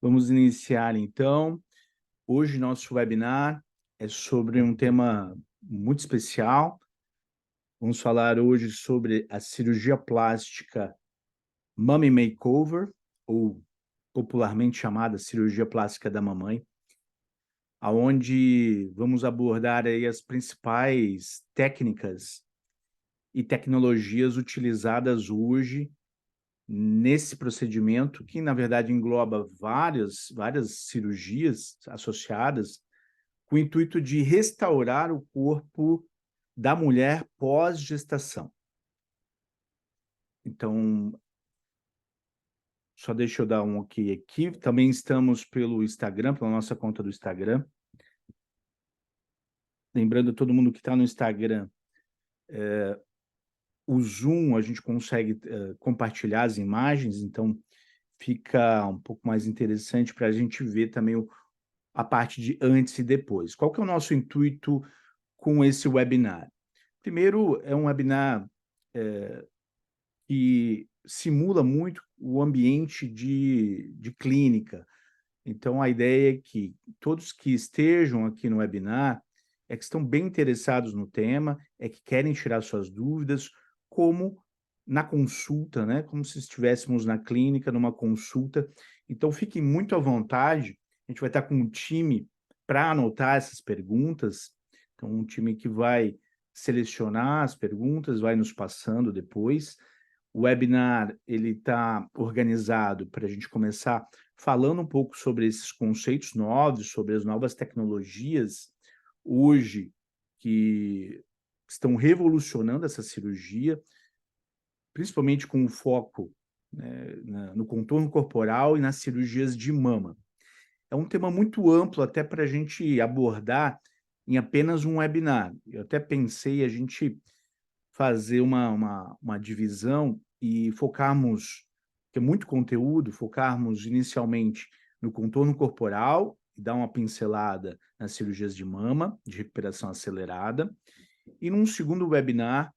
Vamos iniciar, então. Hoje, nosso webinar é sobre um tema muito especial. Vamos falar hoje sobre a cirurgia plástica Mummy Makeover, ou popularmente chamada cirurgia plástica da mamãe, aonde vamos abordar aí as principais técnicas e tecnologias utilizadas hoje nesse procedimento, que na verdade engloba várias cirurgias associadas, com o intuito de restaurar o corpo da mulher pós-gestação. Então, só deixa eu dar um ok aqui. Também estamos pelo Instagram, pela nossa conta do Instagram. Lembrando todo mundo que está no Instagram, o Zoom, a gente consegue compartilhar as imagens, então fica um pouco mais interessante para a gente ver também a parte de antes e depois. Qual que é o nosso intuito com esse webinar? Primeiro, é um webinar que simula muito o ambiente de clínica. Então, a ideia é que todos que estejam aqui no webinar é que estão bem interessados no tema, é que querem tirar suas dúvidas, como na consulta, né? Como se estivéssemos na clínica, numa consulta. Então, fiquem muito à vontade. A gente vai estar com um time para anotar essas perguntas. Então, um time que vai selecionar as perguntas, vai nos passando depois. O webinar ele está organizado para a gente começar falando um pouco sobre esses conceitos novos, sobre as novas tecnologias hoje que estão revolucionando essa cirurgia, principalmente com o foco, né, no contorno corporal e nas cirurgias de mama. É um tema muito amplo até para a gente abordar em apenas um webinar. Eu até pensei a gente fazer uma divisão e focarmos, que é muito conteúdo, focarmos inicialmente no contorno corporal e dar uma pincelada nas cirurgias de mama, de recuperação acelerada, e num segundo webinar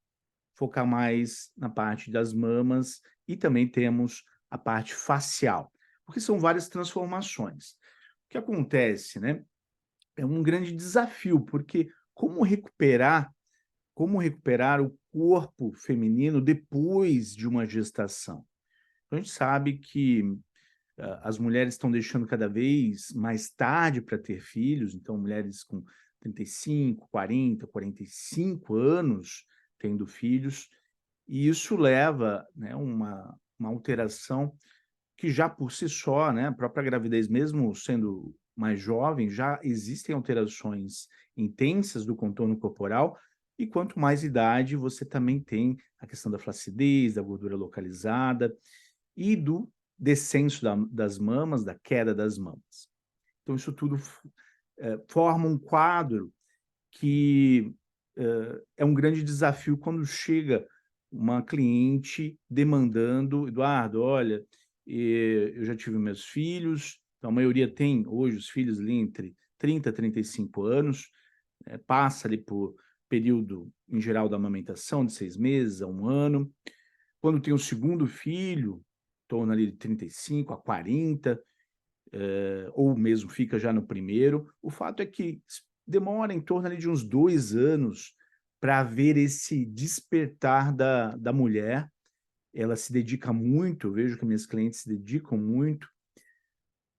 focar mais na parte das mamas e também temos a parte facial, porque são várias transformações. O que acontece, né? É um grande desafio, porque como recuperar o corpo feminino depois de uma gestação. Então, a gente sabe que as mulheres estão deixando cada vez mais tarde para ter filhos, então mulheres com 35, 40, 45 anos tendo filhos, e isso leva, né, uma alteração que já por si só, né, a própria gravidez, mesmo sendo mais jovem, já existem alterações intensas do contorno corporal, e quanto mais idade, você também tem a questão da flacidez, da gordura localizada e do descenso das mamas, da queda das mamas. Então, isso tudo forma um quadro que é um grande desafio quando chega uma cliente demandando, Eduardo, olha, eu já tive meus filhos, então a maioria tem hoje os filhos ali entre 30 e 35 anos, passa ali por período, em geral, da amamentação, de 6 meses a 1 ano. Quando tem o segundo filho, em torno ali de 35 a 40, ou mesmo fica já no primeiro. O fato é que demora em torno ali de uns 2 anos para haver esse despertar da mulher. Ela se dedica muito, eu vejo que minhas clientes se dedicam muito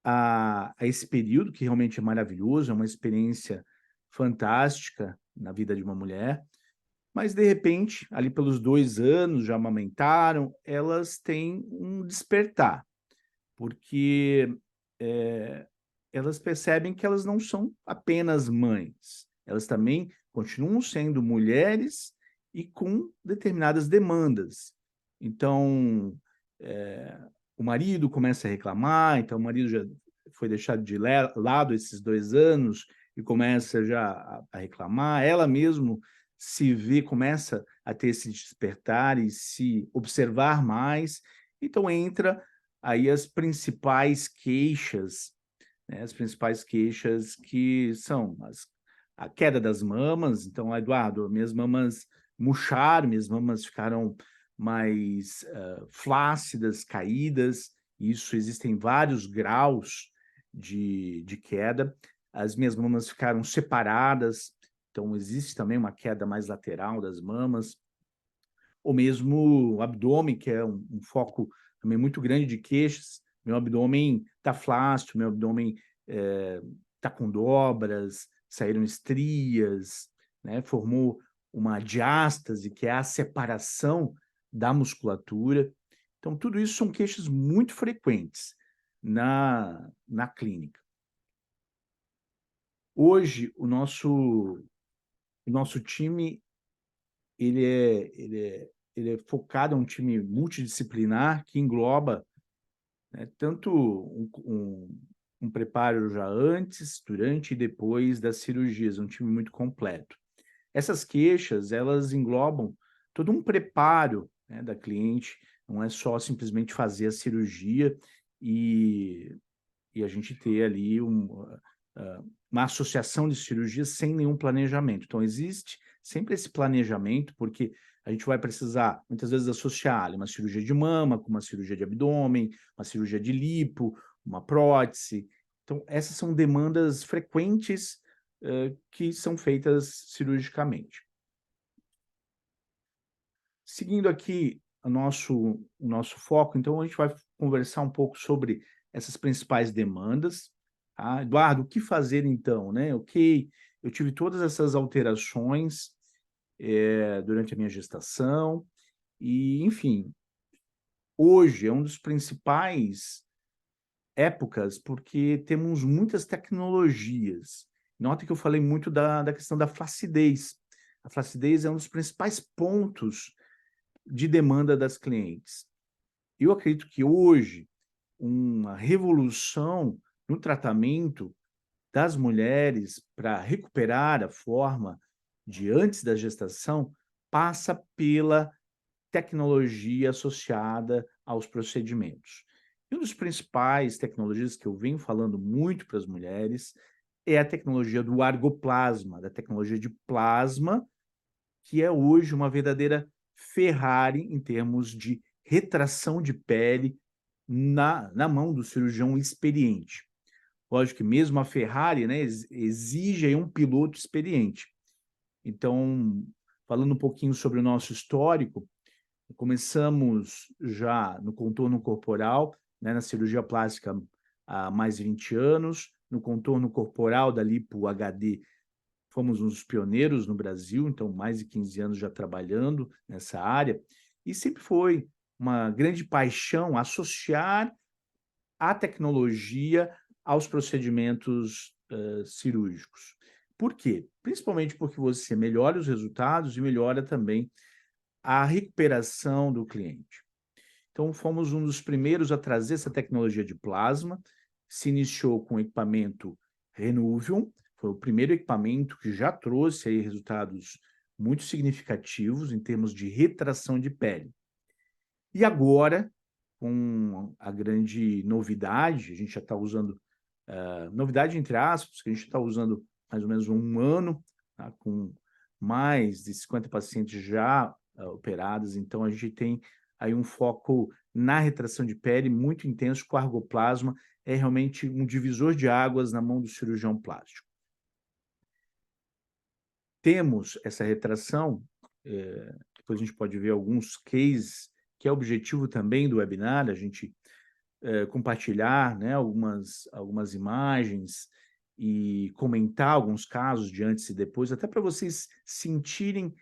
a esse período, que realmente é maravilhoso, é uma experiência fantástica na vida de uma mulher, mas de repente, ali pelos 2 anos, já amamentaram, elas têm um despertar, porque elas percebem que elas não são apenas mães, elas também continuam sendo mulheres e com determinadas demandas. Então, o marido começa a reclamar, então o marido já foi deixado de lado esses 2 anos e começa já a reclamar, ela mesmo se vê, começa a ter esse despertar e se observar mais, então entra aí as principais queixas, né, as principais queixas que são a queda das mamas. Então, Eduardo, minhas mamas murcharam, minhas mamas ficaram mais flácidas, caídas. Isso existem vários graus de queda. As minhas mamas ficaram separadas, então existe também uma queda mais lateral das mamas, ou mesmo o abdômen, que é um foco também muito grande de queixas. Meu abdômen está flácido, meu abdômen está com dobras, saíram estrias, né? Formou uma diástase, que é a separação da musculatura. Então, tudo isso são queixas muito frequentes na clínica. Hoje, o nosso time ele é focado, é um time multidisciplinar que engloba, né, tanto um preparo já antes, durante e depois das cirurgias, um time muito completo. Essas queixas, elas englobam todo um preparo, né, da cliente, não é só simplesmente fazer a cirurgia e a gente ter ali uma associação de cirurgias sem nenhum planejamento. Então, existe sempre esse planejamento, porque a gente vai precisar, muitas vezes, associar ali uma cirurgia de mama com uma cirurgia de abdômen, uma cirurgia de lipo, uma prótese. Então, essas são demandas frequentes que são feitas cirurgicamente. Seguindo aqui o nosso foco, então, a gente vai conversar um pouco sobre essas principais demandas. Tá? Eduardo, o que fazer então, né? Ok, eu tive todas essas alterações durante a minha gestação e, enfim, hoje é um dos principais épocas porque temos muitas tecnologias. Nota que eu falei muito da questão da flacidez. A flacidez é um dos principais pontos de demanda das clientes. Eu acredito que hoje uma revolução no tratamento das mulheres para recuperar a forma de antes da gestação passa pela tecnologia associada aos procedimentos. E uma das principais tecnologias que eu venho falando muito para as mulheres é a tecnologia do argoplasma, da tecnologia de plasma, que é hoje uma verdadeira Ferrari em termos de retração de pele na mão do cirurgião experiente. Lógico que mesmo a Ferrari, né, exige aí um piloto experiente. Então, falando um pouquinho sobre o nosso histórico, começamos já no contorno corporal, né, na cirurgia plástica há mais de 20 anos, no contorno corporal da lipo HD fomos uns pioneiros no Brasil, então mais de 15 anos já trabalhando nessa área, e sempre foi uma grande paixão associar a tecnologia aos procedimentos cirúrgicos. Por quê? Principalmente porque você melhora os resultados e melhora também a recuperação do cliente. Então, fomos um dos primeiros a trazer essa tecnologia de plasma, se iniciou com o equipamento Renuvium, foi o primeiro equipamento que já trouxe aí resultados muito significativos em termos de retração de pele. E agora, com a grande novidade, a gente já está usando, novidade entre aspas, que a gente está usando mais ou menos um ano, tá, com mais de 50 pacientes já operados, então a gente tem aí um foco na retração de pele muito intenso com argoplasma, é realmente um divisor de águas na mão do cirurgião plástico. Temos essa retração, depois a gente pode ver alguns cases, que é o objetivo também do webinar, a gente compartilhar, né, algumas imagens e comentar alguns casos de antes e depois, até para vocês sentirem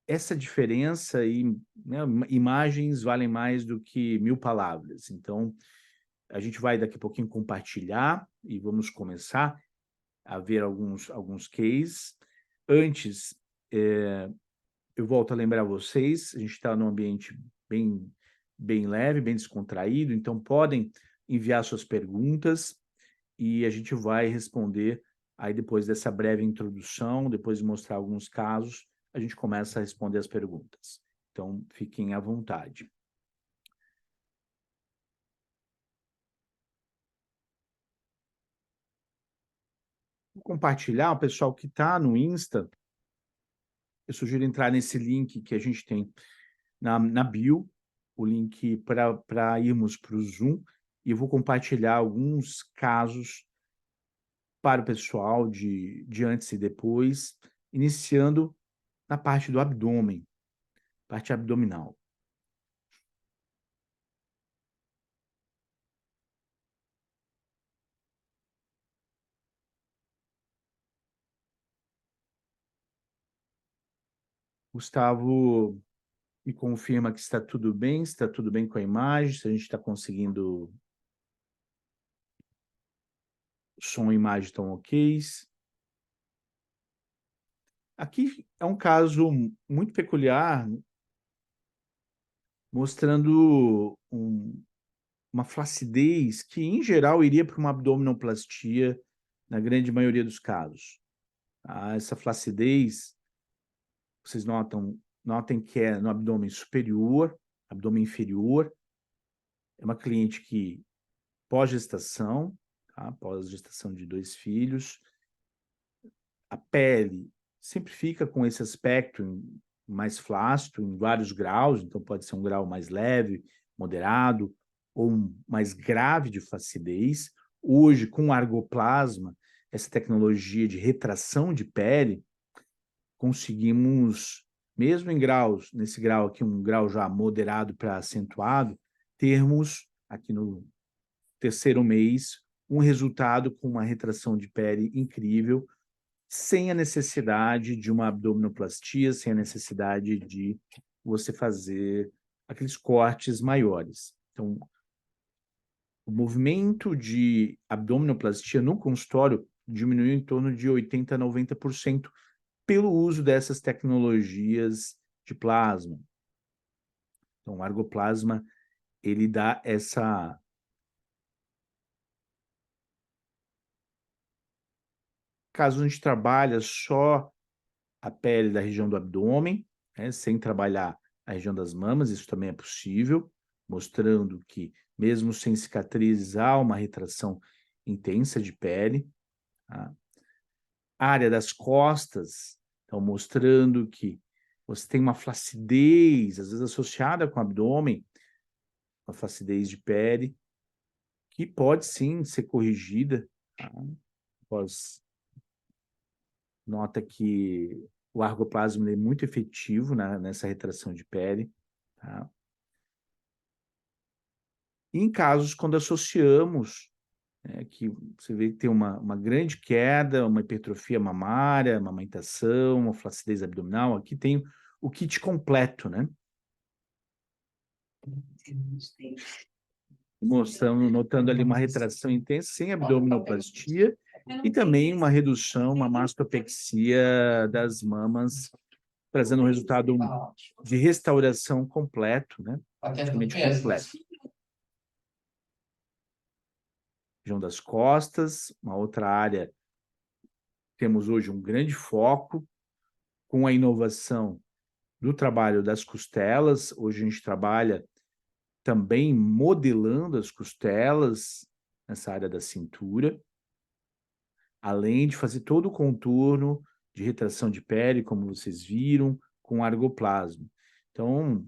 essa diferença e, né, imagens valem mais do que 1000 palavras. Então, a gente vai daqui a pouquinho compartilhar e vamos começar a ver alguns cases. Antes, eu volto a lembrar vocês, a gente está num ambiente bem leve, bem descontraído, então podem enviar suas perguntas e a gente vai responder aí depois dessa breve introdução, depois de mostrar alguns casos, a gente começa a responder as perguntas. Então, fiquem à vontade. Vou compartilhar, o pessoal que está no Insta, eu sugiro entrar nesse link que a gente tem na bio, o link para irmos para o Zoom. e eu vou compartilhar alguns casos para o pessoal de antes e depois, iniciando na parte do abdômen, parte abdominal. Gustavo me confirma que está tudo bem, se está tudo bem com a imagem, se a gente está conseguindo som e imagem estão ok. Aqui é um caso muito peculiar, mostrando uma flacidez que, em geral, iria para uma abdominoplastia na grande maioria dos casos. Tá? Essa flacidez, vocês notem que é no abdômen superior, abdômen inferior. É uma cliente que pós-gestação, tá? Pós-gestação de 2 filhos, a pele sempre fica com esse aspecto mais flácido, em vários graus, então pode ser um grau mais leve, moderado, ou mais grave de flacidez. Hoje, com o argoplasma, essa tecnologia de retração de pele, conseguimos, mesmo em graus, nesse grau aqui, um grau já moderado para acentuado, termos, aqui no terceiro mês, um resultado com uma retração de pele incrível, sem a necessidade de uma abdominoplastia, sem a necessidade de você fazer aqueles cortes maiores. Então, o movimento de abdominoplastia no consultório diminuiu em torno de 80% a 90% pelo uso dessas tecnologias de plasma. Então, o argoplasma, ele dá essa... Caso a gente trabalha só a pele da região do abdômen, né, sem trabalhar a região das mamas, isso também é possível, mostrando que, mesmo sem cicatrizes, há uma retração intensa de pele. Tá? A área das costas, então, mostrando que você tem uma flacidez, às vezes associada com o abdômen, uma flacidez de pele, que pode sim ser corrigida. Tá? Após nota que o argoplasma é muito efetivo nessa retração de pele. Tá? E em casos quando associamos, que você vê que tem uma grande queda, uma hipertrofia mamária, amamentação, uma flacidez abdominal, aqui tem o kit completo, né? Mostrando, notando ali uma retração intensa sem abdominoplastia e também uma redução, uma mastopexia das mamas, trazendo um resultado de restauração completo, né? Praticamente completo. Região das costas, uma outra área, temos hoje um grande foco com a inovação do trabalho das costelas. Hoje a gente trabalha também modelando as costelas nessa área da cintura, além de fazer todo o contorno de retração de pele, como vocês viram, com argoplasma. Então,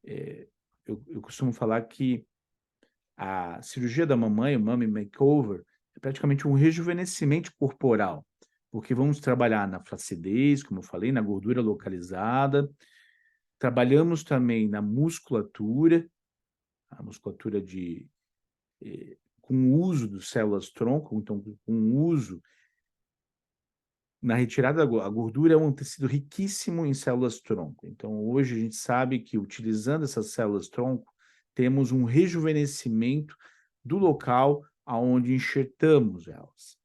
eu costumo falar que a cirurgia da mamãe, o Mummy Makeover, é praticamente um rejuvenescimento corporal, porque vamos trabalhar na flacidez, como eu falei, na gordura localizada, trabalhamos também na musculatura, a musculatura com o uso de células-tronco, então com o uso na retirada a gordura é um tecido riquíssimo em células-tronco. Então, hoje a gente sabe que utilizando essas células-tronco, temos um rejuvenescimento do local aonde enxertamos elas.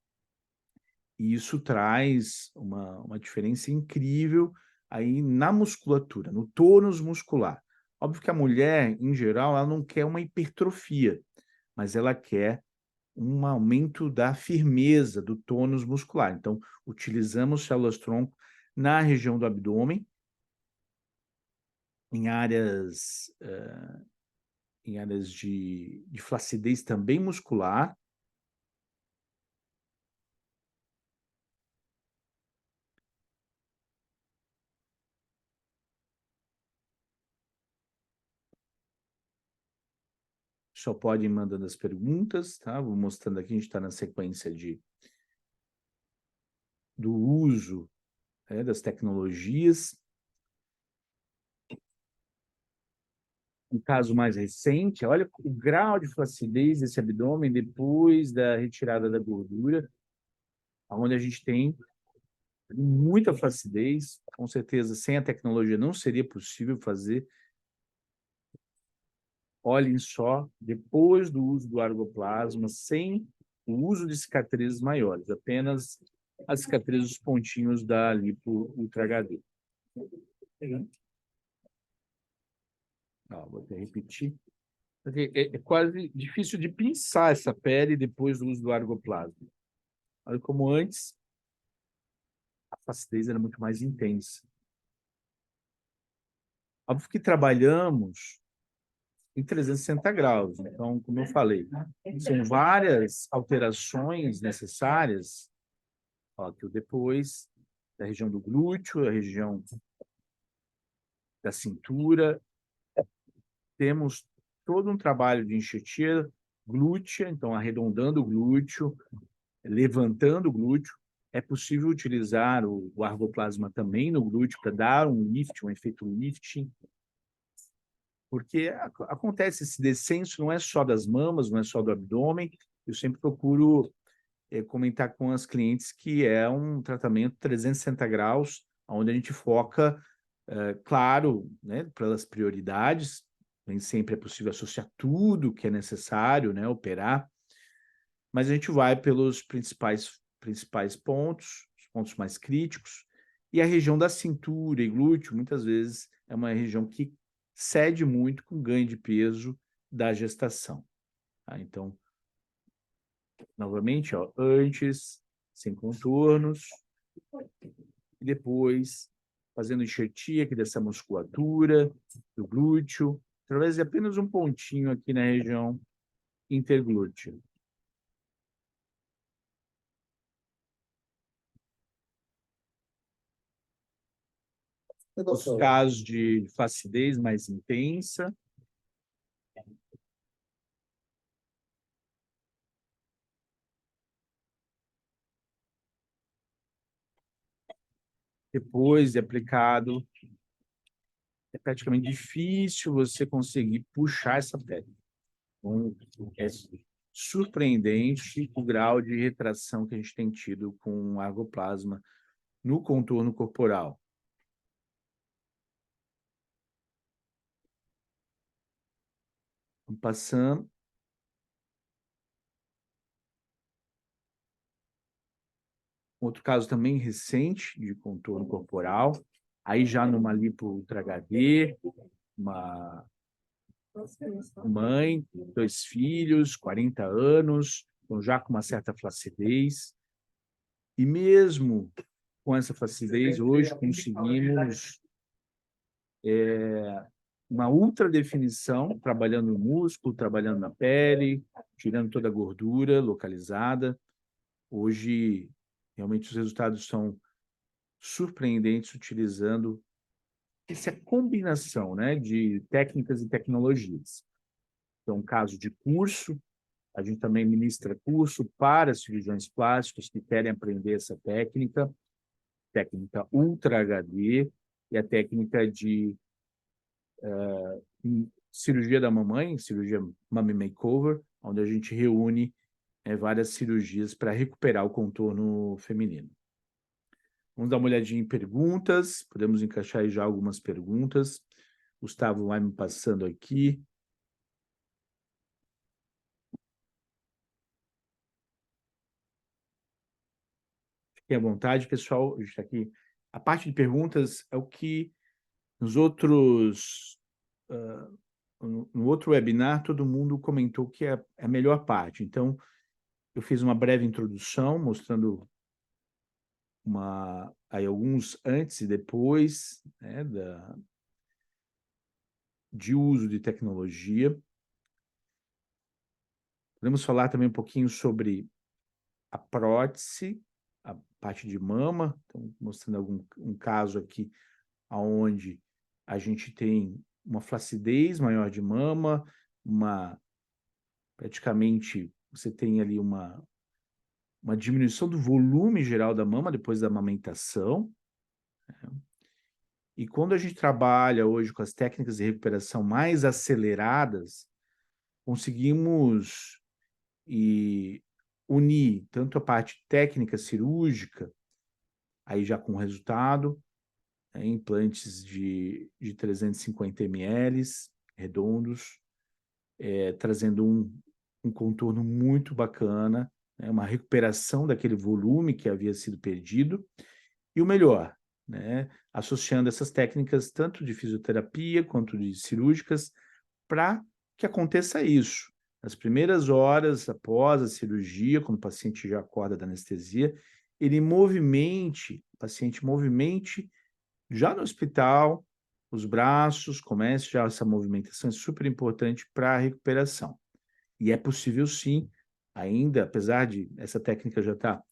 E isso traz uma diferença incrível aí na musculatura, no tônus muscular. Óbvio que a mulher, em geral, ela não quer uma hipertrofia, mas ela quer um aumento da firmeza do tônus muscular. Então, utilizamos células-tronco na região do abdômen, em áreas, em áreas de flacidez também muscular. pessoal pode ir mandando as perguntas, tá? Vou mostrando aqui, a gente está na sequência do uso, das tecnologias. Um caso mais recente, olha o grau de flacidez desse abdômen depois da retirada da gordura, onde a gente tem muita flacidez, com certeza sem a tecnologia não seria possível fazer. Olhem só, depois do uso do argoplasma, sem o uso de cicatrizes maiores, apenas as cicatrizes dos pontinhos da lipo Ultra HD. Vou até repetir. É quase difícil de pinçar essa pele depois do uso do argoplasma. Olha como antes a flacidez era muito mais intensa. Óbvio que trabalhamos em 360 graus. Então, como eu falei, são várias alterações necessárias. Ó, aqui o depois da região do glúteo, a região da cintura. Temos todo um trabalho de enxertia glútea, então arredondando o glúteo, levantando o glúteo. É possível utilizar o argoplasma também no glúteo para dar um lift, um efeito lifting, porque acontece esse descenso, não é só das mamas, não é só do abdômen. Eu sempre procuro comentar com as clientes que é um tratamento 360 graus, onde a gente foca, claro, né, pelas prioridades. Nem sempre é possível associar tudo que é necessário, né, operar, mas a gente vai pelos principais pontos, os pontos mais críticos, e a região da cintura e glúteo, muitas vezes, é uma região que cede muito com ganho de peso da gestação. Tá? Então, novamente, ó, antes, sem contornos, e depois, fazendo enxertia aqui dessa musculatura, do glúteo, através de apenas um pontinho aqui na região interglútea. Os casos de flacidez mais intensa, depois de aplicado, é praticamente difícil você conseguir puxar essa pele. Então, é surpreendente o grau de retração que a gente tem tido com argoplasma no contorno corporal. Vamos passando. Outro caso também recente de contorno corporal, aí já numa lipo Ultra HD, uma mãe, 2 filhos, 40 anos, então já com uma certa flacidez. E mesmo com essa flacidez, hoje conseguimos uma ultra definição, trabalhando no músculo, trabalhando na pele, tirando toda a gordura localizada. Hoje, realmente, os resultados são surpreendentes utilizando essa combinação, né, de técnicas e tecnologias. Então, caso de curso, a gente também ministra curso para cirurgiões plásticos que querem aprender essa técnica Ultra HD e a técnica de cirurgia da mamãe, cirurgia Mummy Makeover, onde a gente reúne várias cirurgias para recuperar o contorno feminino. Vamos dar uma olhadinha em perguntas, podemos encaixar aí já algumas perguntas. Gustavo vai me passando aqui. Fiquem à vontade, pessoal. A gente está aqui. A parte de perguntas é o que nos outros, no outro webinar, todo mundo comentou que é a melhor parte. Então, eu fiz uma breve introdução, mostrando aí alguns antes e depois, né, de uso de tecnologia. Podemos falar também um pouquinho sobre a prótese, a parte de mama, então, mostrando um caso aqui onde a gente tem uma flacidez maior de mama, uma praticamente você tem ali uma diminuição do volume geral da mama depois da amamentação. E quando a gente trabalha hoje com as técnicas de recuperação mais aceleradas, conseguimos unir tanto a parte técnica cirúrgica, aí já com resultado, implantes de 350 ml redondos, trazendo um contorno muito bacana, né, uma recuperação daquele volume que havia sido perdido, e o melhor, né, associando essas técnicas tanto de fisioterapia quanto de cirúrgicas, para que aconteça isso. Nas primeiras horas após a cirurgia, quando o paciente já acorda da anestesia, o paciente movimente já no hospital, os braços, comece já essa movimentação, é super importante para a recuperação. E é possível sim, ainda, apesar de essa técnica já estar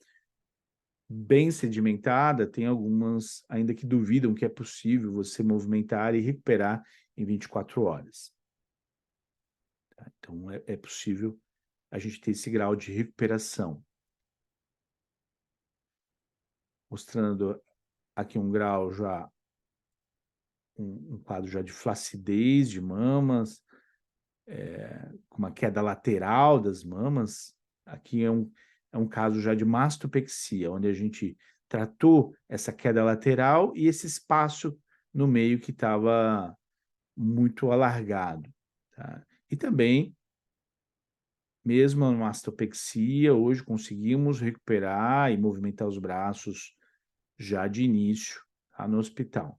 bem sedimentada, tem algumas ainda que duvidam que é possível você movimentar e recuperar em 24 horas. Tá? Então, é possível a gente ter esse grau de recuperação. Mostrando aqui um grau já, um quadro já de flacidez de mamas, com uma queda lateral das mamas. Aqui é um caso já de mastopexia, onde a gente tratou essa queda lateral e esse espaço no meio que estava muito alargado. Tá? E também, mesmo a mastopexia, hoje conseguimos recuperar e movimentar os braços já de início, tá, no hospital.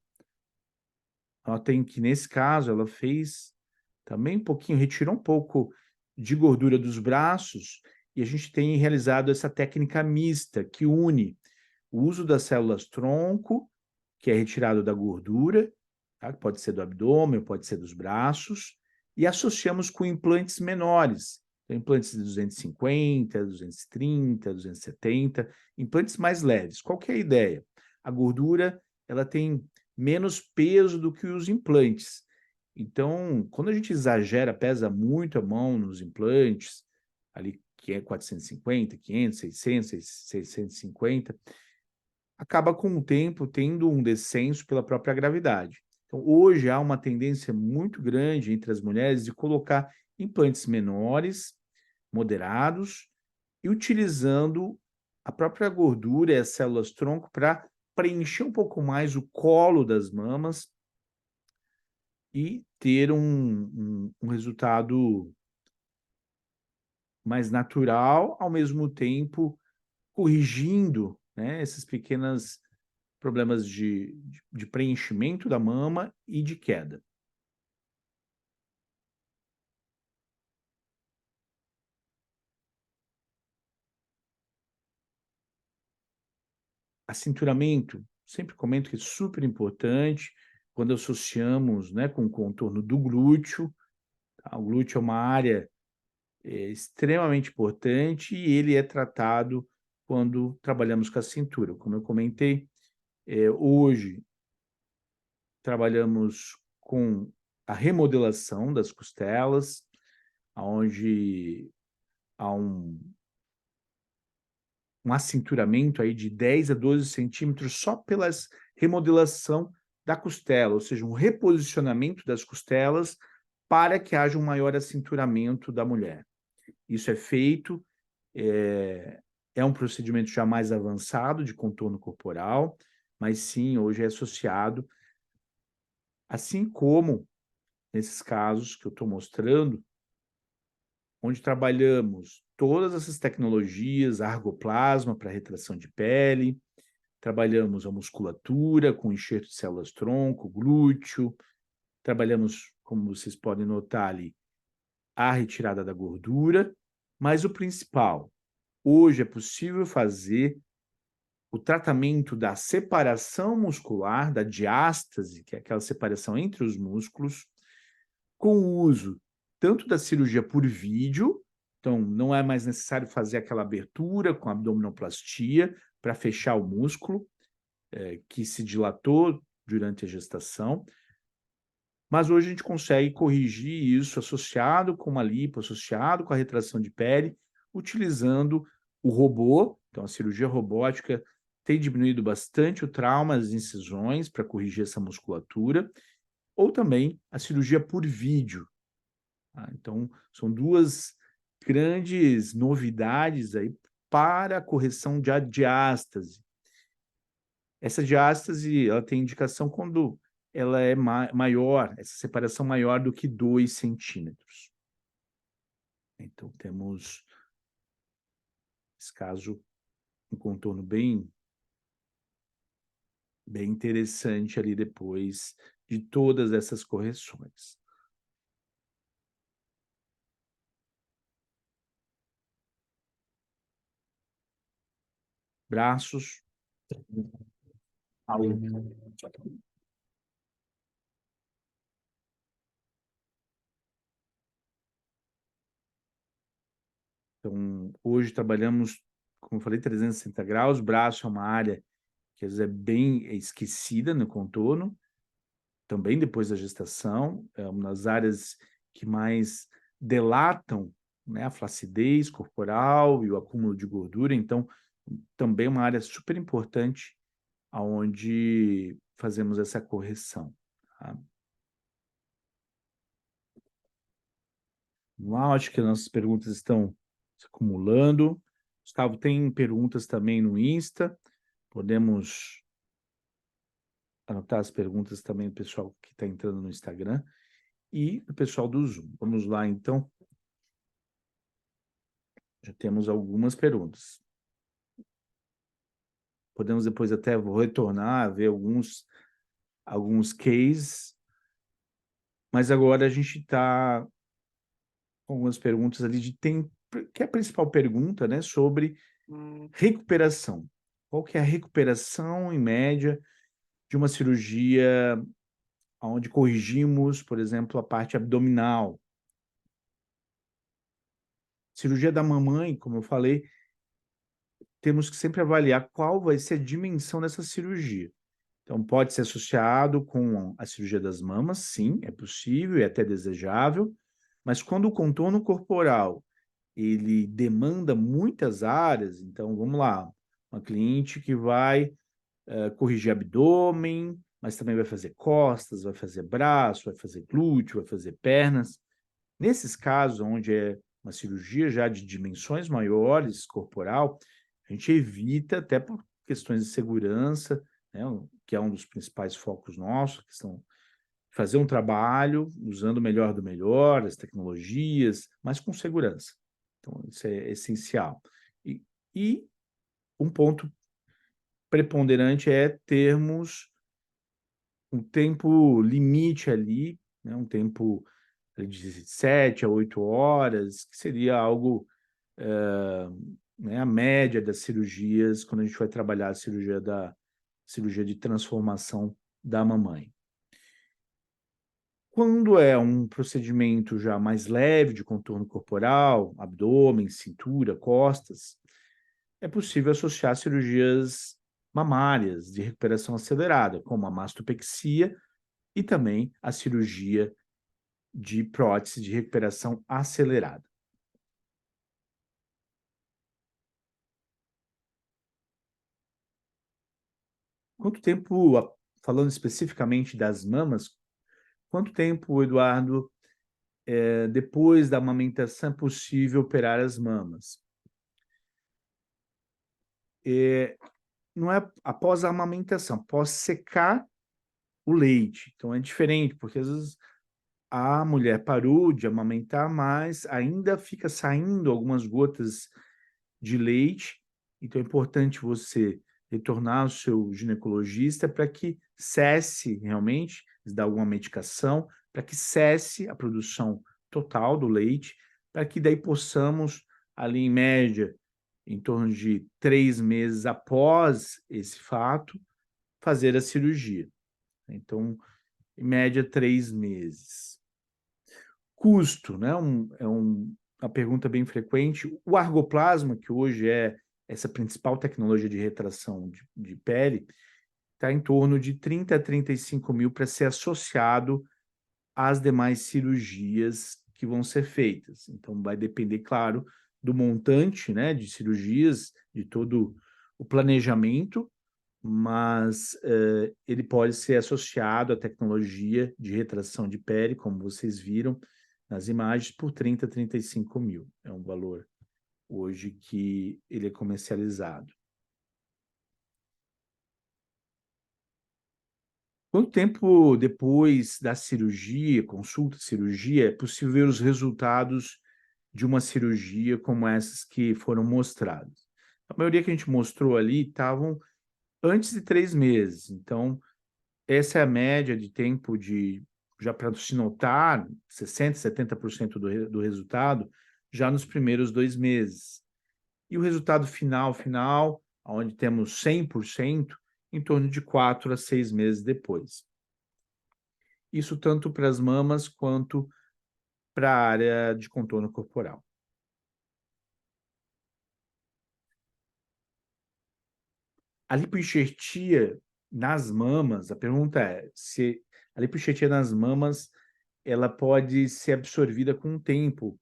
Notem que, nesse caso, ela fez também um pouquinho, retirou um pouco de gordura dos braços, e a gente tem realizado essa técnica mista, que une o uso das células-tronco, que é retirado da gordura, tá? Que pode ser do abdômen, pode ser dos braços, e associamos com implantes menores, então, implantes de 250, 230, 270, implantes mais leves. Qual que é a ideia? A gordura, ela tem menos peso do que os implantes. Então, quando a gente exagera, pesa muito a mão nos implantes, ali que é 450, 500, 600, 650, acaba com o tempo tendo um descenso pela própria gravidade. Então, hoje há uma tendência muito grande entre as mulheres de colocar implantes menores, moderados, e utilizando a própria gordura e as células-tronco para preencher um pouco mais o colo das mamas e ter um resultado mais natural, ao mesmo tempo corrigindo, né, esses pequenos problemas de preenchimento da mama e de queda. Acinturamento, sempre comento que é super importante quando associamos, né, com o contorno do glúteo. Tá? O glúteo é uma área extremamente importante e ele é tratado quando trabalhamos com a cintura. Como eu comentei, hoje trabalhamos com a remodelação das costelas, onde há um acinturamento aí de 10 a 12 centímetros só pela remodelação da costela, ou seja, um reposicionamento das costelas para que haja um maior acinturamento da mulher. Isso é feito, é um procedimento já mais avançado de contorno corporal, mas sim, hoje é associado, assim como nesses casos que eu estou mostrando, onde trabalhamos todas essas tecnologias, argoplasma para retração de pele, trabalhamos a musculatura com enxerto de células-tronco, glúteo, trabalhamos, como vocês podem notar ali, a retirada da gordura, mas o principal, hoje é possível fazer o tratamento da separação muscular, da diástase, que é aquela separação entre os músculos, com o uso tanto da cirurgia por vídeo, então não é mais necessário fazer aquela abertura com abdominoplastia para fechar o músculo que se dilatou durante a gestação, Mas hoje a gente consegue corrigir isso associado com uma lipo, associado com a retração de pele, utilizando o robô. Então, a cirurgia robótica tem diminuído bastante o trauma, as incisões, para corrigir essa musculatura, ou também a cirurgia por vídeo. Tá? Então, são duas grandes novidades aí para a correção de diástase. Essa diástase, ela tem indicação quando ela é maior, essa separação maior do que 2 centímetros. Então, temos, nesse caso, um contorno bem interessante ali depois de todas essas correções. Braços. Então, hoje trabalhamos, como eu falei, 360 graus. Braço é uma área que às vezes é bem esquecida no contorno, também depois da gestação, é uma das áreas que mais delatam, né, a flacidez corporal e o acúmulo de gordura. Então, também é uma área super importante aonde fazemos essa correção. Tá? Vamos lá, acho que as nossas perguntas estão se acumulando. Gustavo, tem perguntas também no Insta. Podemos anotar as perguntas também do pessoal que está entrando no Instagram e do pessoal do Zoom. Vamos lá, então. Já temos algumas perguntas. Podemos depois até vou retornar, ver alguns cases, mas agora a gente está com algumas perguntas ali de tempo, que é a principal pergunta, né, sobre recuperação. Qual que é a recuperação, em média, de uma cirurgia onde corrigimos, por exemplo, a parte abdominal? Cirurgia da mamãe, como eu falei, temos que sempre avaliar qual vai ser a dimensão dessa cirurgia. Então, pode ser associado com a cirurgia das mamas, sim, é possível e até desejável, mas quando o contorno corporal ele demanda muitas áreas, então vamos lá, uma cliente que vai corrigir abdômen, mas também vai fazer costas, vai fazer braço, vai fazer glúteo, vai fazer pernas. Nesses casos, onde é uma cirurgia já de dimensões maiores, corporal, a gente evita, até por questões de segurança, né, que é um dos principais focos nossos, a questão de fazer um trabalho usando o melhor do melhor, as tecnologias, mas com segurança. Então, isso é essencial. E um ponto preponderante é termos um tempo limite ali, né, um tempo de 7 a 8 horas, que seria algo, né, a média das cirurgias, quando a gente vai trabalhar a cirurgia de transformação da mamãe. Quando é um procedimento já mais leve de contorno corporal, abdômen, cintura, costas, é possível associar cirurgias mamárias de recuperação acelerada, como a mastopexia e também a cirurgia de prótese de recuperação acelerada. Quanto tempo, falando especificamente das mamas, quanto tempo, Eduardo, depois da amamentação é possível operar as mamas? Não é após a amamentação, após secar o leite. Então é diferente, porque às vezes a mulher parou de amamentar, mas ainda fica saindo algumas gotas de leite. Então é importante você retornar ao seu ginecologista para que cesse realmente, dar alguma medicação, para que cesse a produção total do leite, para que daí possamos, ali em média, em torno de 3 meses após esse fato, fazer a cirurgia. Então, em média, 3 meses. Custo, né? Uma pergunta bem frequente. O argoplasma, que hoje é essa principal tecnologia de retração de pele, está em torno de 30 a 35 mil para ser associado as demais cirurgias que vão ser feitas. Então, vai depender, claro, do montante, né, de cirurgias, de todo o planejamento, mas ele pode ser associado à tecnologia de retração de pele, como vocês viram nas imagens, por 30 a 35 mil. É um valor hoje que ele é comercializado. Quanto tempo depois da cirurgia, consulta, cirurgia, é possível ver os resultados de uma cirurgia como essas que foram mostradas? A maioria que a gente mostrou ali estavam antes de 3 meses. Então, essa é a média de tempo já para se notar 60%, 70% do resultado já nos primeiros 2 meses. E o resultado final, onde temos 100%, em torno de 4 a 6 meses depois. Isso tanto para as mamas quanto para a área de contorno corporal. A lipoenxertia nas mamas, a pergunta é se a lipoenxertia nas mamas ela pode ser absorvida com o tempo.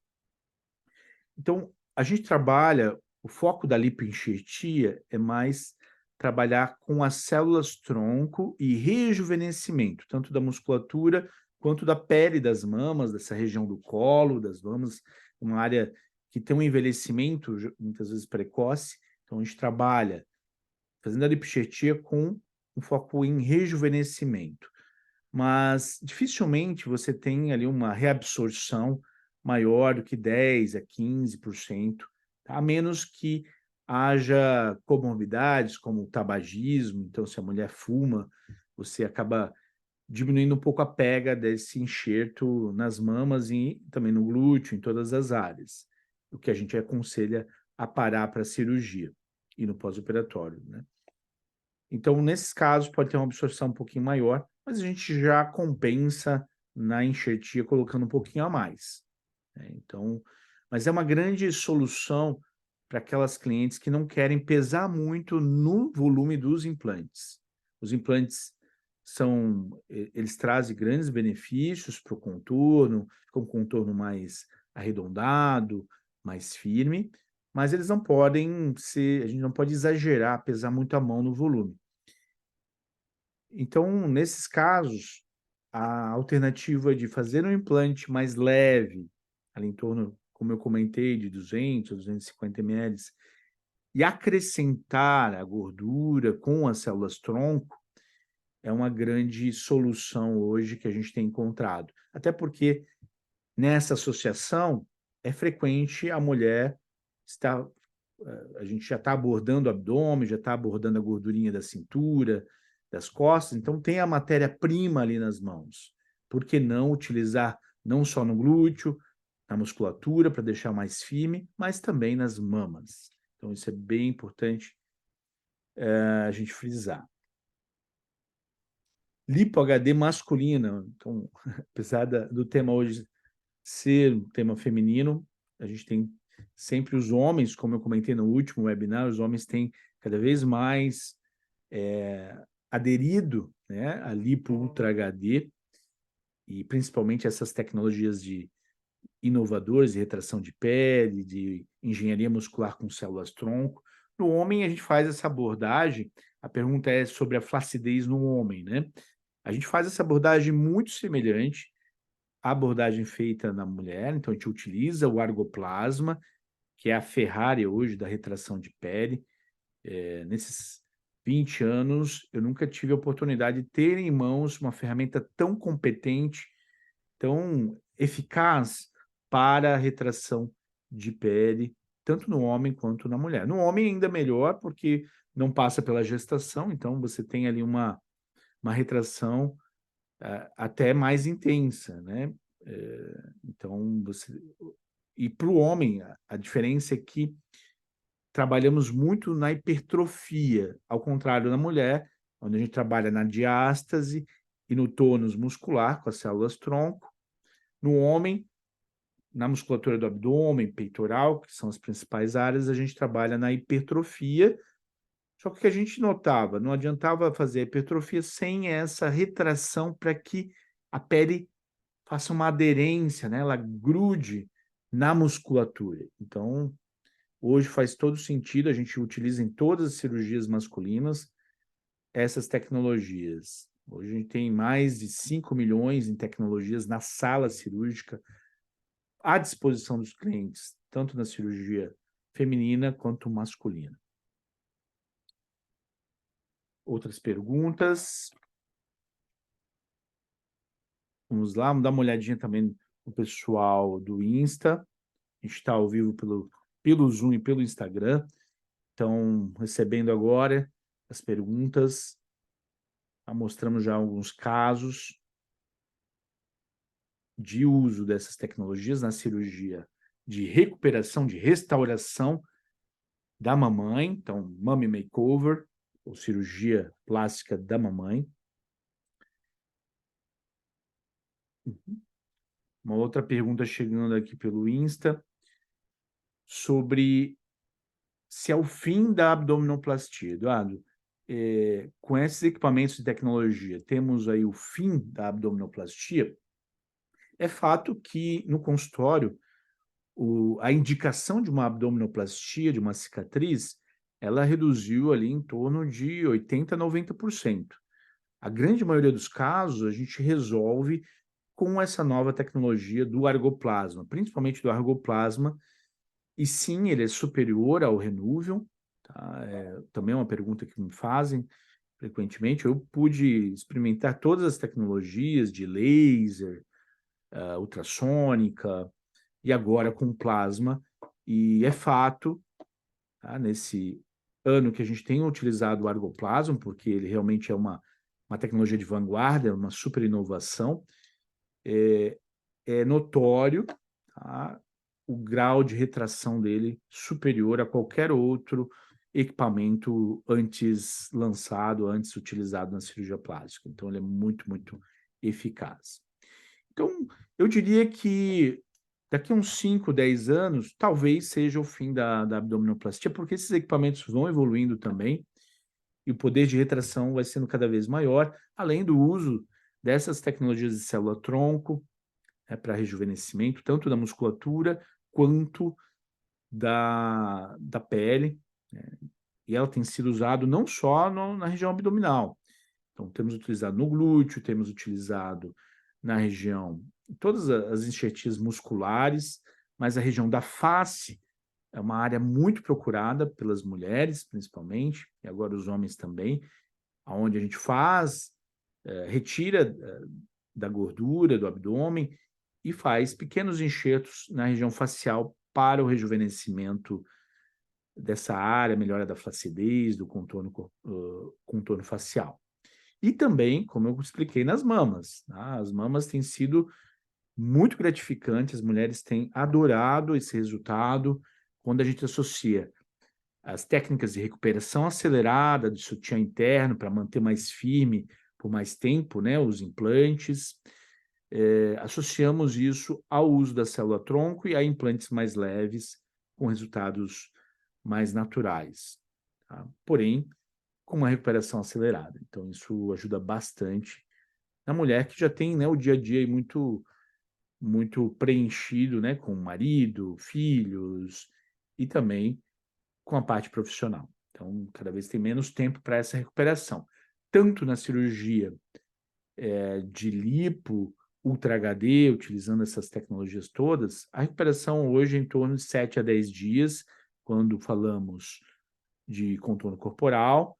Então, a gente trabalha, o foco da lipoenxertia é mais trabalhar com as células tronco e rejuvenescimento, tanto da musculatura quanto da pele das mamas, dessa região do colo, das mamas, uma área que tem um envelhecimento muitas vezes precoce. Então, a gente trabalha fazendo a lipoenxertia com um foco em rejuvenescimento. Mas dificilmente você tem ali uma reabsorção maior do que 10 a 15%, tá? A menos que haja comorbidades como o tabagismo. Então, se a mulher fuma, você acaba diminuindo um pouco a pega desse enxerto nas mamas e também no glúteo, em todas as áreas, o que a gente aconselha a parar para a cirurgia e no pós-operatório, né? Então, nesses casos, pode ter uma absorção um pouquinho maior, mas a gente já compensa na enxertia colocando um pouquinho a mais, né? Então, mas é uma grande solução para aquelas clientes que não querem pesar muito no volume dos implantes. Os implantes eles trazem grandes benefícios para o contorno, fica um contorno mais arredondado, mais firme, mas eles não podem ser, a gente não pode exagerar, pesar muito a mão no volume. Então, nesses casos, a alternativa de fazer um implante mais leve, ali em torno, como eu comentei, de 200 a 250 ml, e acrescentar a gordura com as células tronco, é uma grande solução hoje que a gente tem encontrado. Até porque nessa associação é frequente a mulher estar, a gente já está abordando o abdômen, já está abordando a gordurinha da cintura, das costas, então tem a matéria-prima ali nas mãos. Por que não utilizar não só no glúteo, na musculatura para deixar mais firme, mas também nas mamas? Então isso é bem importante a gente frisar. Lipo HD masculina, então, apesar do tema hoje ser um tema feminino, a gente tem sempre os homens, como eu comentei no último webinar, os homens têm cada vez mais aderido, né, a Lipo Ultra HD, e principalmente essas tecnologias de inovadoras de retração de pele, de engenharia muscular com células-tronco. No homem, a gente faz essa abordagem, a pergunta é sobre a flacidez no homem, né? A gente faz essa abordagem muito semelhante à abordagem feita na mulher. Então, a gente utiliza o argoplasma, que é a Ferrari hoje da retração de pele. Nesses 20 anos, eu nunca tive a oportunidade de ter em mãos uma ferramenta tão competente, tão eficaz para a retração de pele, tanto no homem quanto na mulher. No homem ainda melhor, porque não passa pela gestação, então você tem ali uma retração até mais intensa, né? Então, E para o homem, a diferença é que trabalhamos muito na hipertrofia, ao contrário da mulher, onde a gente trabalha na diástase e no tônus muscular, com as células tronco. No homem, na musculatura do abdômen, peitoral, que são as principais áreas, a gente trabalha na hipertrofia. Só que o que a gente notava, não adiantava fazer a hipertrofia sem essa retração para que a pele faça uma aderência, né? Ela grude na musculatura. Então, hoje faz todo sentido, a gente utiliza em todas as cirurgias masculinas essas tecnologias. Hoje a gente tem mais de 5 milhões em tecnologias na sala cirúrgica à disposição dos clientes, tanto na cirurgia feminina quanto masculina. Outras perguntas? Vamos lá, vamos dar uma olhadinha também no pessoal do Insta. A gente está ao vivo pelo Zoom e pelo Instagram. Estão recebendo agora as perguntas. Mostramos já alguns casos de uso dessas tecnologias na cirurgia de recuperação, de restauração da mamãe. Então, Mommy Makeover, ou cirurgia plástica da mamãe. Uma outra pergunta chegando aqui pelo Insta sobre se é o fim da abdominoplastia. Eduardo, com esses equipamentos de tecnologia, temos aí o fim da abdominoplastia? É fato que no consultório, a indicação de uma abdominoplastia, de uma cicatriz, ela reduziu ali em torno de 80% a 90%. A grande maioria dos casos, a gente resolve com essa nova tecnologia do argoplasma, principalmente do argoplasma, e sim, ele é superior ao Renuvium, tá? Também é uma pergunta que me fazem frequentemente. Eu pude experimentar todas as tecnologias de laser, ultrassônica, e agora com plasma, e é fato, tá? Nesse ano que a gente tem utilizado o argoplasma, porque ele realmente é uma tecnologia de vanguarda, é uma super inovação, é notório, tá? O grau de retração dele superior a qualquer outro equipamento antes lançado, antes utilizado na cirurgia plástica. Então, ele é muito, muito eficaz. Então, eu diria que daqui a uns 5, 10 anos, talvez seja o fim da abdominoplastia, porque esses equipamentos vão evoluindo também e o poder de retração vai sendo cada vez maior, além do uso dessas tecnologias de célula-tronco, para rejuvenescimento, tanto da musculatura quanto da pele, né? E ela tem sido usada não só na região abdominal. Então, temos utilizado no glúteo, temos utilizado na região, todas as enxertias musculares, mas a região da face é uma área muito procurada pelas mulheres, principalmente, e agora os homens também, onde a gente faz, retira da gordura do abdômen e faz pequenos enxertos na região facial para o rejuvenescimento dessa área, melhora da flacidez, do contorno facial. E também, como eu expliquei, nas mamas. Tá? As mamas têm sido muito gratificantes, as mulheres têm adorado esse resultado quando a gente associa as técnicas de recuperação acelerada do sutiã interno para manter mais firme por mais tempo, né, os implantes. Associamos isso ao uso da célula-tronco e a implantes mais leves, com resultados mais naturais. Tá? Porém, com uma recuperação acelerada. Então, isso ajuda bastante na mulher que já tem, né, o dia a dia muito, muito preenchido, né, com o marido, filhos e também com a parte profissional. Então, cada vez tem menos tempo para essa recuperação. Tanto na cirurgia de lipo, Ultra HD, utilizando essas tecnologias todas, a recuperação hoje é em torno de 7 a 10 dias, quando falamos de contorno corporal,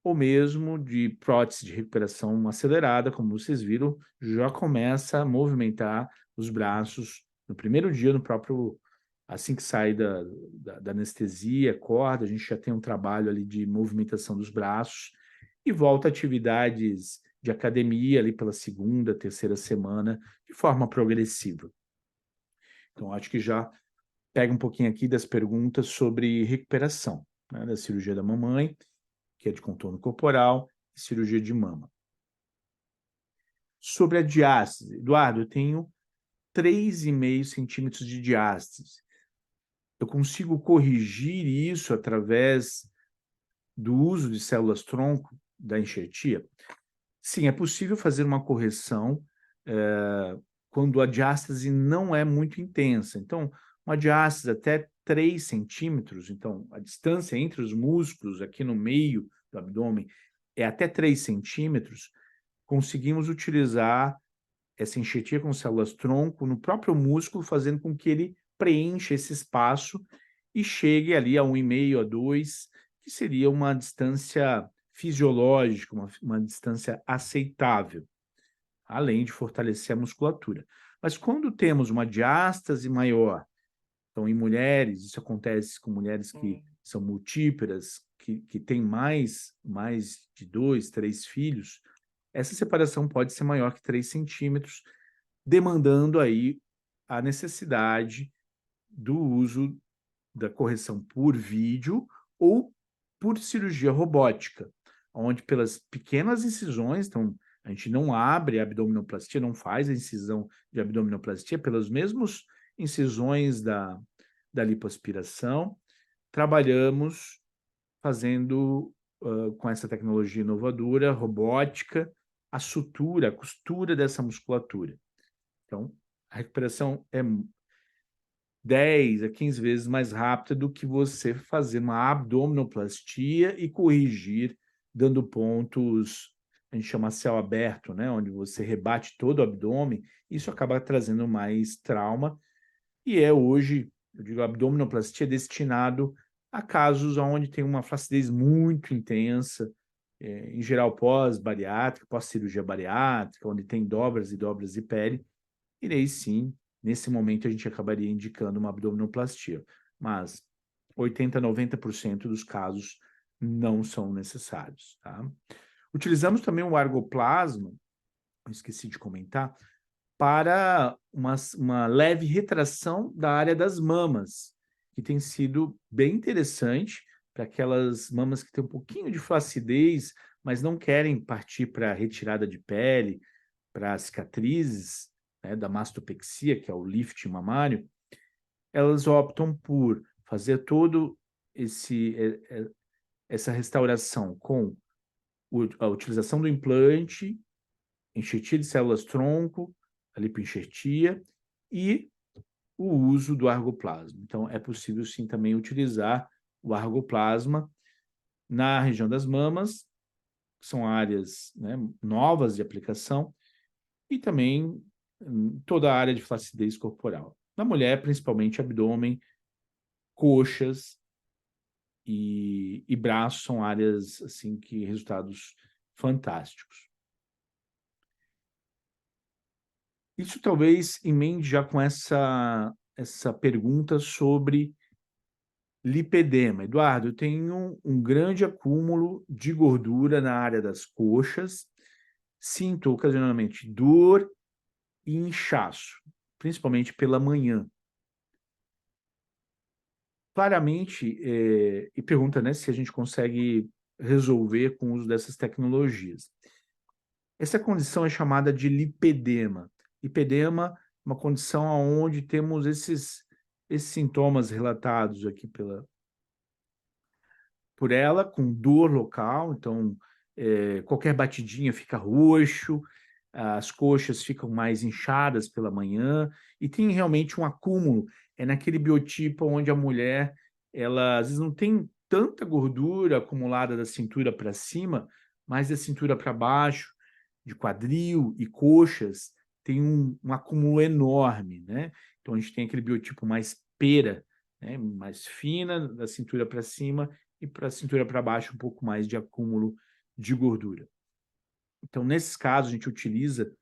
ou mesmo de prótese de recuperação acelerada, como vocês viram, já começa a movimentar os braços no primeiro dia, no próprio, assim que sai da anestesia, acorda, a gente já tem um trabalho ali de movimentação dos braços e volta a atividades de academia ali pela segunda, terceira semana, de forma progressiva. Então, acho que já pega um pouquinho aqui das perguntas sobre recuperação, né, da cirurgia da mamãe, que é de contorno corporal, e cirurgia de mama. Sobre a diástase, Eduardo, eu tenho 3,5 centímetros de diástase. Eu consigo corrigir isso através do uso de células-tronco da enxertia? Sim, é possível fazer uma correção quando a diástase não é muito intensa. Então, uma diástase até 3 centímetros, então a distância entre os músculos aqui no meio do abdômen é até 3 centímetros, conseguimos utilizar essa enxertia com células-tronco no próprio músculo, fazendo com que ele preencha esse espaço e chegue ali a 1,5 a 2, que seria uma distância fisiológica, uma distância aceitável, além de fortalecer a musculatura. Mas quando temos uma diástase maior, então em mulheres, isso acontece com mulheres que são multíperas, que têm mais de 2, 3 filhos, essa separação pode ser maior que 3 centímetros, demandando aí a necessidade do uso da correção por vídeo ou por cirurgia robótica, onde pelas pequenas incisões, então a gente não abre a abdominoplastia, não faz a incisão de abdominoplastia, pelas mesmas incisões da lipoaspiração, trabalhamos fazendo com essa tecnologia inovadora, robótica, a sutura, a costura dessa musculatura. Então, a recuperação é 10 a 15 vezes mais rápida do que você fazer uma abdominoplastia e corrigir, dando pontos, a gente chama céu aberto, né? Onde você rebate todo o abdômen, isso acaba trazendo mais trauma, e é hoje, eu digo, a abdominoplastia é destinado a casos onde tem uma flacidez muito intensa, em geral pós-bariátrica, pós-cirurgia bariátrica, onde tem dobras e dobras de pele, e daí sim, nesse momento a gente acabaria indicando uma abdominoplastia. Mas 80, 90% dos casos não são necessários, tá? Utilizamos também o argoplasma, eu esqueci de comentar, para uma leve retração da área das mamas, que tem sido bem interessante para aquelas mamas que têm um pouquinho de flacidez, mas não querem partir para retirada de pele, para cicatrizes, né, da mastopexia, que é o lift mamário. Elas optam por fazer todo essa restauração com a utilização do implante, enxertia de células-tronco, a lipoenxertia e o uso do argoplasma. Então, é possível sim também utilizar o argoplasma na região das mamas, que são áreas, né, novas de aplicação, e também toda a área de flacidez corporal. Na mulher, principalmente abdômen, coxas e braços são áreas assim que resultados fantásticos. Isso talvez emende já com essa pergunta sobre lipedema. Eduardo, eu tenho um grande acúmulo de gordura na área das coxas, sinto ocasionalmente dor e inchaço, principalmente pela manhã. Claramente, e pergunta, né, se a gente consegue resolver com o uso dessas tecnologias. Essa condição é chamada de lipedema. Lipedema é uma condição onde temos esses sintomas relatados aqui por ela, com dor local, então qualquer batidinha fica roxo, as coxas ficam mais inchadas pela manhã, e tem realmente um acúmulo, é naquele biotipo onde a mulher, ela às vezes não tem tanta gordura acumulada da cintura para cima, mas da cintura para baixo, de quadril e coxas, tem um acúmulo enorme, né? Então a gente tem aquele biotipo mais pera, né? Mais fina, da cintura para cima, e para a cintura para baixo um pouco mais de acúmulo de gordura. Então, nesses casos, a gente utiliza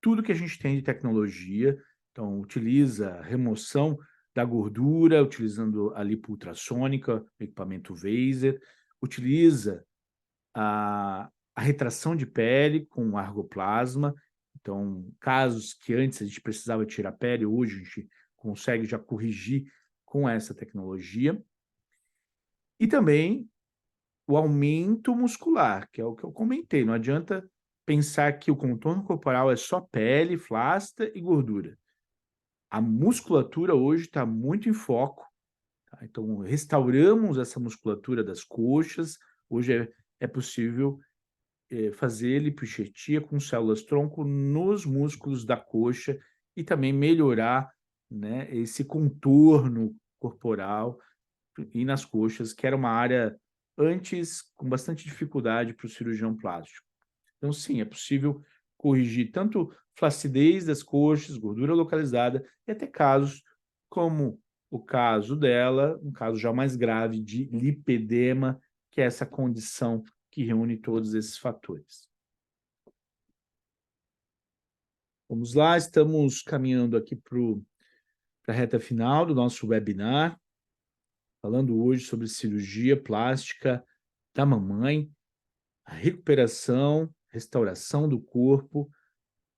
tudo que a gente tem de tecnologia, então utiliza remoção da gordura, utilizando a lipo ultrassônica, o equipamento Vaser, utiliza a retração de pele com argoplasma, então casos que antes a gente precisava tirar pele, hoje a gente consegue já corrigir com essa tecnologia. E também o aumento muscular, que é o que eu comentei. Não adianta pensar que o contorno corporal é só pele, flácida e gordura. A musculatura hoje está muito em foco, tá? Então, restauramos essa musculatura das coxas. Hoje é possível fazer lipoenxertia com células-tronco nos músculos da coxa e também melhorar, né, esse contorno corporal e nas coxas, que era uma área antes com bastante dificuldade para o cirurgião plástico. Então, sim, é possível corrigir tanto flacidez das coxas, gordura localizada, e até casos como o caso dela, um caso já mais grave de lipedema, que é essa condição que reúne todos esses fatores. Vamos lá, estamos caminhando aqui para a reta final do nosso webinar, falando hoje sobre cirurgia plástica da mamãe, a recuperação, restauração do corpo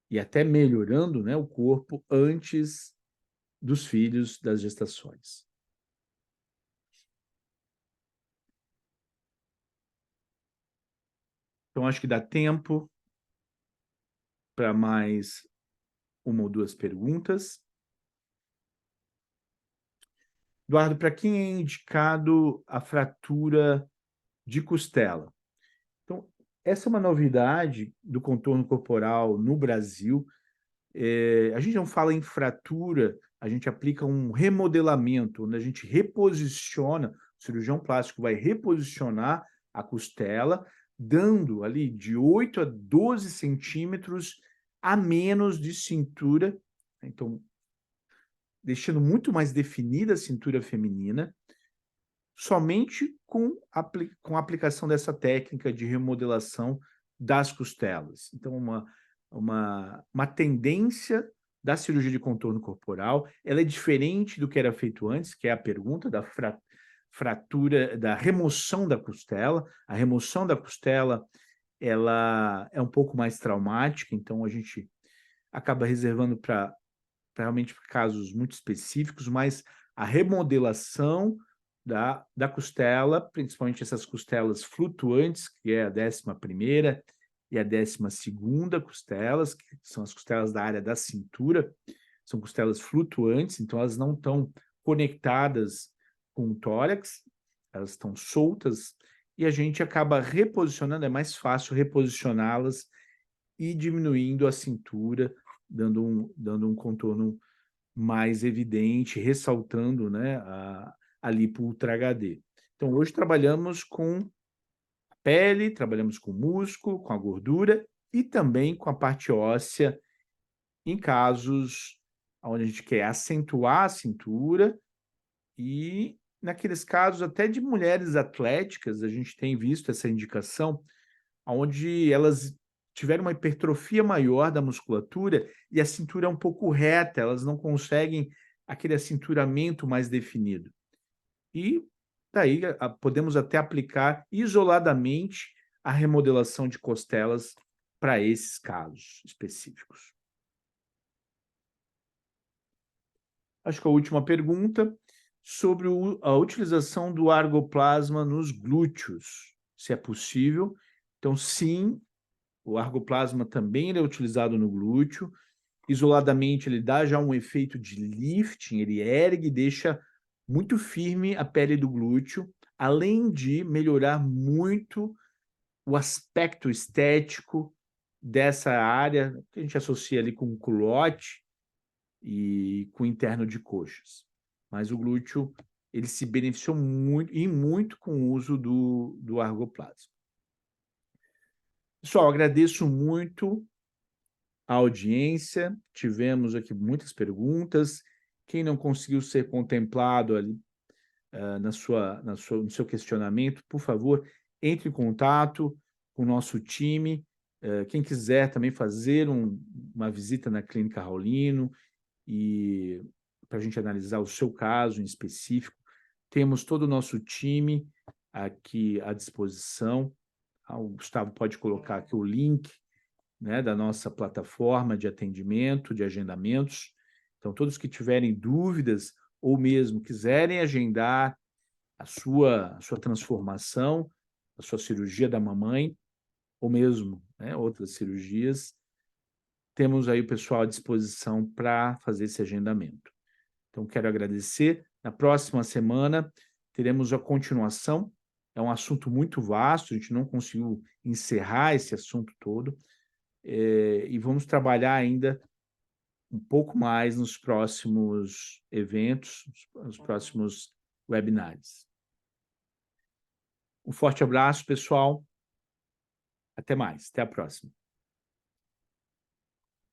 e até melhorando, né, o corpo antes dos filhos, das gestações. Então, acho que dá tempo para mais uma ou duas perguntas. Eduardo, para quem é indicado a fratura de costela? Então, essa é uma novidade do contorno corporal no Brasil. A gente não fala em fratura, a gente aplica um remodelamento, onde a gente reposiciona, o cirurgião plástico vai reposicionar a costela, dando ali de 8 a 12 centímetros a menos de cintura, então, deixando muito mais definida a cintura feminina, somente com a aplicação dessa técnica de remodelação das costelas. Então, uma tendência da cirurgia de contorno corporal, ela é diferente do que era feito antes, que é a pergunta da fratura, da remoção da costela. A remoção da costela, ela é um pouco mais traumática, então a gente acaba reservando para realmente casos muito específicos, mas a remodelação da costela, principalmente essas costelas flutuantes, que é a 11ª e a 12ª costelas, que são as costelas da área da cintura, são costelas flutuantes, então elas não estão conectadas com o tórax, elas estão soltas, e a gente acaba reposicionando, é mais fácil reposicioná-las e diminuindo a cintura, dando um contorno mais evidente, ressaltando, né, a lipo Ultra HD. Então, hoje trabalhamos com a pele, trabalhamos com o músculo, com a gordura e também com a parte óssea, em casos onde a gente quer acentuar a cintura e naqueles casos até de mulheres atléticas, a gente tem visto essa indicação, onde elas tiveram uma hipertrofia maior da musculatura e a cintura é um pouco reta, elas não conseguem aquele acinturamento mais definido. E daí podemos até aplicar isoladamente a remodelação de costelas para esses casos específicos. Acho que a última pergunta sobre a utilização do argoplasma nos glúteos, se é possível. Então, sim, o argoplasma também é utilizado no glúteo. Isoladamente, ele dá já um efeito de lifting, ele ergue e deixa muito firme a pele do glúteo, além de melhorar muito o aspecto estético dessa área, que a gente associa ali com o culote e com o interno de coxas. Mas o glúteo, ele se beneficiou muito, e muito com o uso do argoplasma. Pessoal, agradeço muito a audiência, tivemos aqui muitas perguntas. Quem não conseguiu ser contemplado ali no seu questionamento, por favor, entre em contato com o nosso time. Quem quiser também fazer uma visita na Clínica Raulino e para a gente analisar o seu caso em específico, temos todo o nosso time aqui à disposição. O Gustavo pode colocar aqui o link, né, da nossa plataforma de atendimento, de agendamentos. Então, todos que tiverem dúvidas ou mesmo quiserem agendar a sua transformação, a sua cirurgia da mamãe, ou mesmo, né, outras cirurgias, temos aí o pessoal à disposição para fazer esse agendamento. Então, quero agradecer. Na próxima semana, teremos a continuação. É um assunto muito vasto, a gente não conseguiu encerrar esse assunto todo, e vamos trabalhar ainda um pouco mais nos próximos eventos, nos próximos webinars. Um forte abraço, pessoal. Até mais. Até a próxima.